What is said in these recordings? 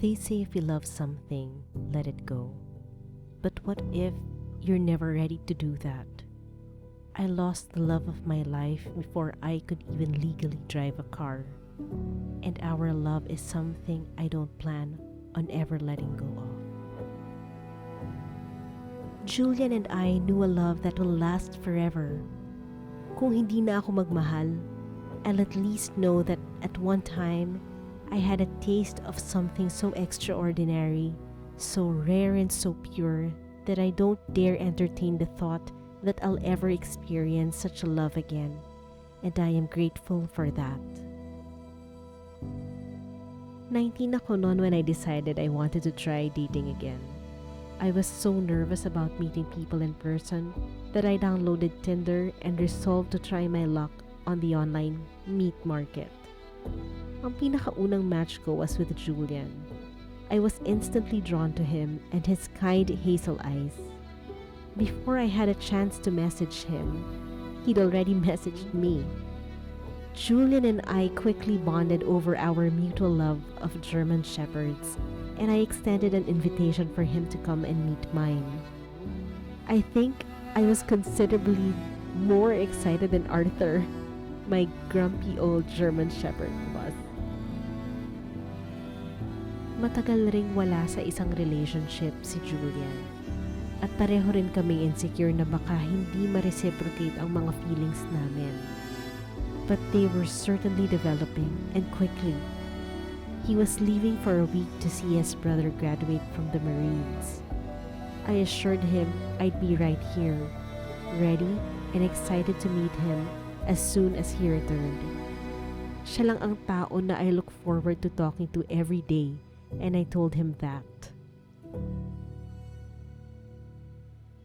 They say if you love something, let it go. But what if you're never ready to do that? I lost the love of my life before I could even legally drive a car. And our love is something I don't plan on ever letting go of. Julian and I knew a love that will last forever. Kung hindi na ako magmahal, I'll at least know that at one time, I had a taste of something so extraordinary, so rare and so pure that I don't dare entertain the thought that I'll ever experience such a love again, and I am grateful for that. 19 ako noon when I decided I wanted to try dating again. I was so nervous about meeting people in person that I downloaded Tinder and resolved to try my luck on the online meat market. Ang pinakaunang match ko was with Julian. I was instantly drawn to him and his kind hazel eyes. Before I had a chance to message him, he'd already messaged me. Julian and I quickly bonded over our mutual love of German shepherds, and I extended an invitation for him to come and meet mine. I think I was considerably more excited than Arthur, my grumpy old German shepherd, was. Matagal ring wala sa isang relationship si Julian. At pareho rin kaming insecure na baka hindi ma-reciprocate ang mga feelings namin. But they were certainly developing, and quickly. He was leaving for a week to see his brother graduate from the Marines. I assured him I'd be right here, ready and excited to meet him as soon as he returned. Siya lang ang tao na I look forward to talking to every day, and I told him that.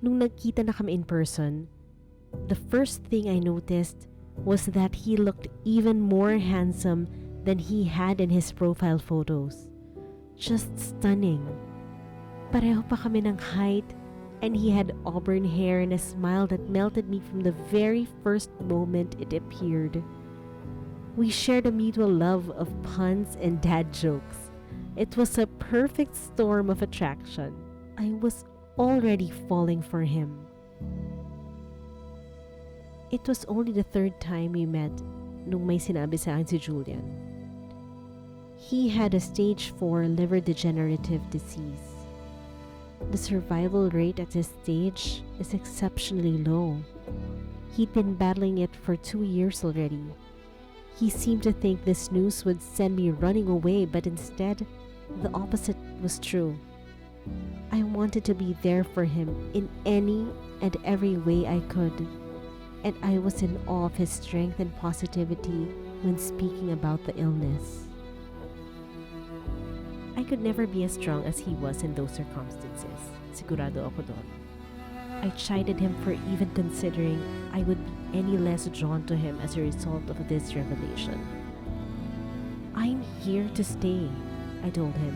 Nung nagkita na kami in person, the first thing I noticed was that he looked even more handsome than he had in his profile photos. Just stunning. Pareho pa kami ng height, and he had auburn hair and a smile that melted me from the very first moment it appeared. We shared a mutual love of puns and dad jokes. It was a perfect storm of attraction. I was already falling for him. It was only the third time we met nung may sinabi sa akin si Julian. He had a stage 4 liver degenerative disease. The survival rate at this stage is exceptionally low. He'd been battling it for 2 years already. He seemed to think this news would send me running away, but instead, the opposite was true. I wanted to be there for him in any and every way I could, and I was in awe of his strength and positivity when speaking about the illness. I could never be as strong as he was in those circumstances. Sigurado ako doon. I chided him for even considering I would be any less drawn to him as a result of this revelation. I'm here to stay, I told him.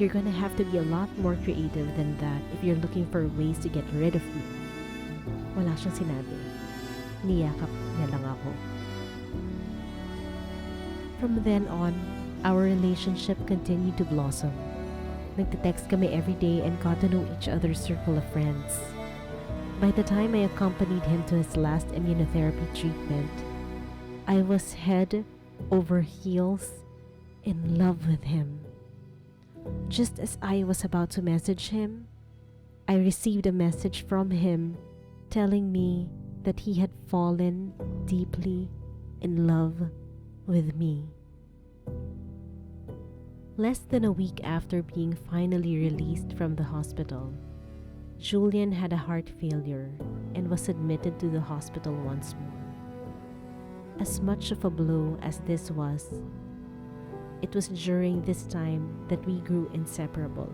You're gonna have to be a lot more creative than that if you're looking for ways to get rid of me. Wala siyang sinabi. Niyakap niya lang ako. From then on, our relationship continued to blossom. Nagte-text kami every day and got to know each other's circle of friends. By the time I accompanied him to his last immunotherapy treatment, I was head over heels in love with him. Just as I was about to message him, I received a message from him telling me that he had fallen deeply in love with me. Less than a week after being finally released from the hospital, Julian had a heart failure and was admitted to the hospital once more. As much of a blow as this was, it was during this time that we grew inseparable.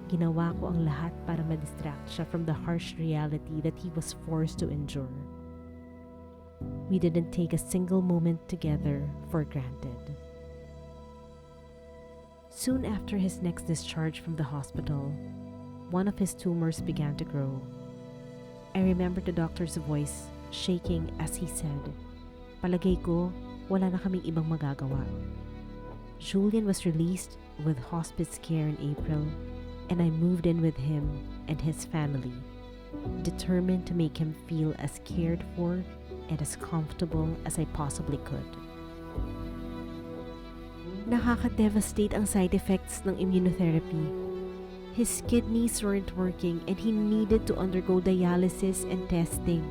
Ginawa ko ang lahat para ma-distract siya from the harsh reality that he was forced to endure. We didn't take a single moment together for granted. Soon after his next discharge from the hospital, one of his tumors began to grow. I remember the doctor's voice shaking as he said, "Palagay ko, wala na kaming ibang magagawa." Julian was released with hospice care in April, and I moved in with him and his family, determined to make him feel as cared for and as comfortable as I possibly could. Nakaka-devastate ang side effects ng immunotherapy. His kidneys weren't working and he needed to undergo dialysis and testing.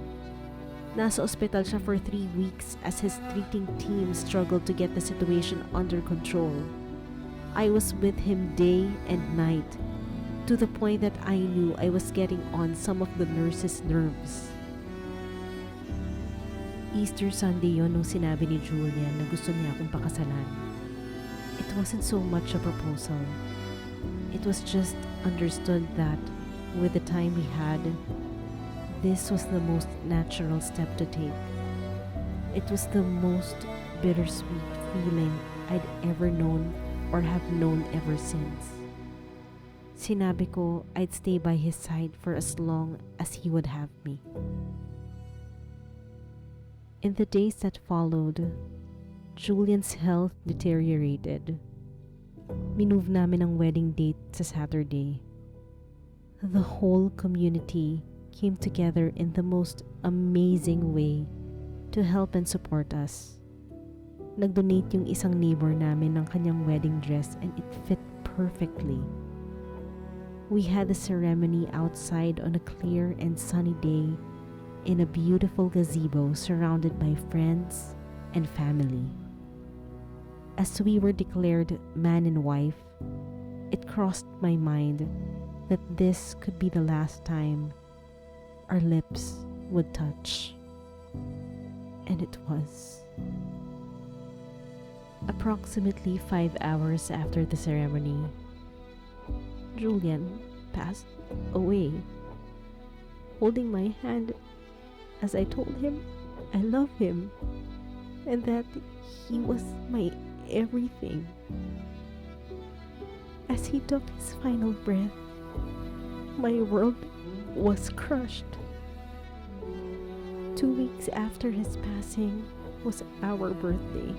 Nasa ospital siya for 3 weeks as his treating team struggled to get the situation under control. I was with him day and night, to the point that I knew I was getting on some of the nurses' nerves. Easter Sunday yon nung sinabi ni Julian na gusto niya akong pakasalan. It wasn't so much a proposal. It was just understood that with the time we had, this was the most natural step to take. It was the most bittersweet feeling I'd ever known or have known ever since. Sinabi ko I'd stay by his side for as long as he would have me. In the days that followed, Julian's health deteriorated. Minove namin ang wedding date sa Saturday. The whole community came together in the most amazing way to help and support us. Nag-donate yung isang neighbor namin ng kanyang wedding dress and it fit perfectly. We had the ceremony outside on a clear and sunny day in a beautiful gazebo surrounded by friends and family. As we were declared man and wife, it crossed my mind that this could be the last time our lips would touch. And it was. Approximately 5 hours after the ceremony, Julian passed away, holding my hand as I told him I love him and that he was my everything. As he took his final breath, my world was crushed. 2 weeks after his passing was our birthday,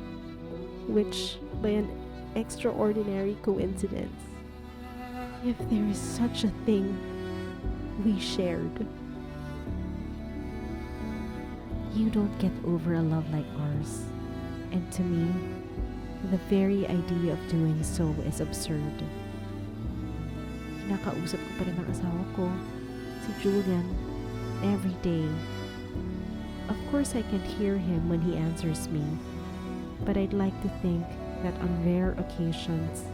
which, by an extraordinary coincidence, if there is such a thing, we shared. You don't get over a love like ours, and to me, the very idea of doing so is absurd. Kinakausap ko pa rin ang asawa ko, si Julian, every day. Of course, I can't hear him when he answers me, but I'd like to think that on rare occasions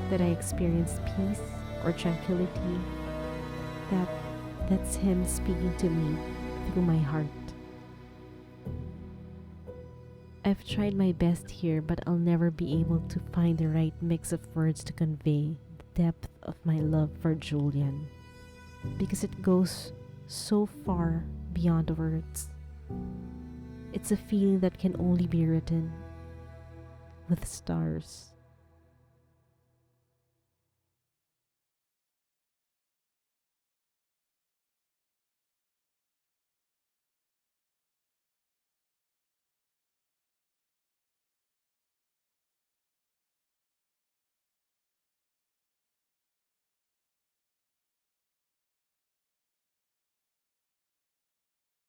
that I experience peace or tranquility, that's him speaking to me through my heart. I've tried my best here, but I'll never be able to find the right mix of words to convey the depth of my love for Julian, because it goes so far beyond words. It's a feeling that can only be written with stars.